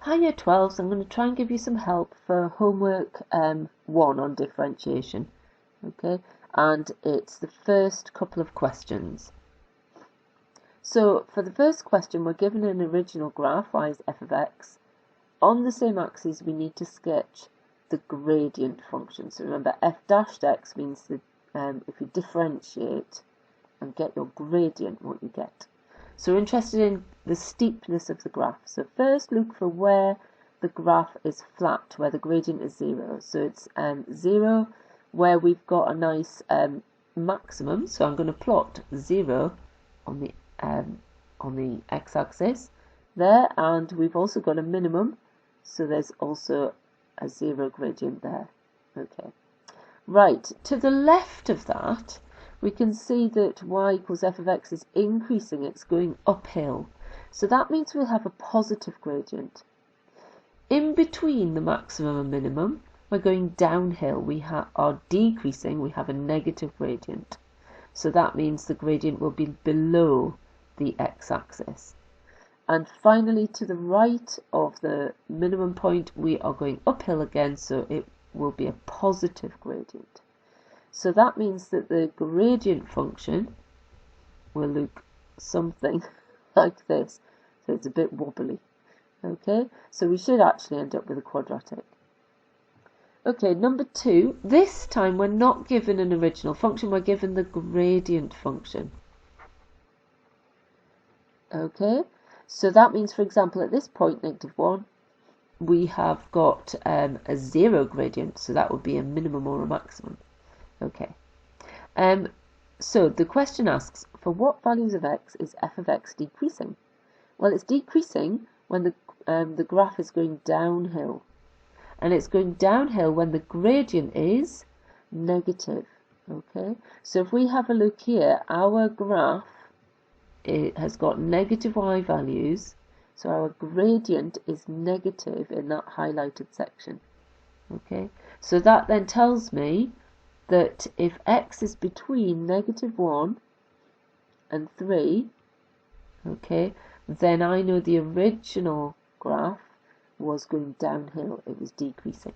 Hi Year 12s, I'm going to try and give you some help for homework 1 on differentiation. Okay, and it's the first couple of questions. So for the first question, we're given an original graph, y is f of x. On the same axis, we need to sketch the gradient function. So remember, f dashed x means that if you differentiate and get your gradient, what you get. So we're interested in the steepness of the graph. So first look for where the graph is flat, where the gradient is 0. So it's 0 where we've got a nice maximum. So I'm going to plot 0 on the x-axis there, and we've also got a minimum. So there's also a 0 gradient there. Okay. Right, to the left of that, we can see that y equals f of x is increasing, it's going uphill. So that means we'll have a positive gradient. In between the maximum and minimum, we're going downhill. We are decreasing, we have a negative gradient. So that means the gradient will be below the x-axis. And finally, to the right of the minimum point, we are going uphill again, so it will be a positive gradient. So that means that the gradient function will look something like this. So it's a bit wobbly. Okay, so we should actually end up with a quadratic. Okay, number 2. This time we're not given an original function, we're given the gradient function. Okay, so that means, for example, at this point, -1, we have got a 0 gradient, so that would be a minimum or a maximum. Okay, so the question asks, for what values of x is f of x decreasing? Well, it's decreasing when the graph is going downhill, and it's going downhill when the gradient is negative. Okay, so if we have a look here, our graph, it has got negative y values, so our gradient is negative in that highlighted section. Okay, so that then tells me that if x is between -1 and 3, okay, then I know the original graph was going downhill, it was decreasing.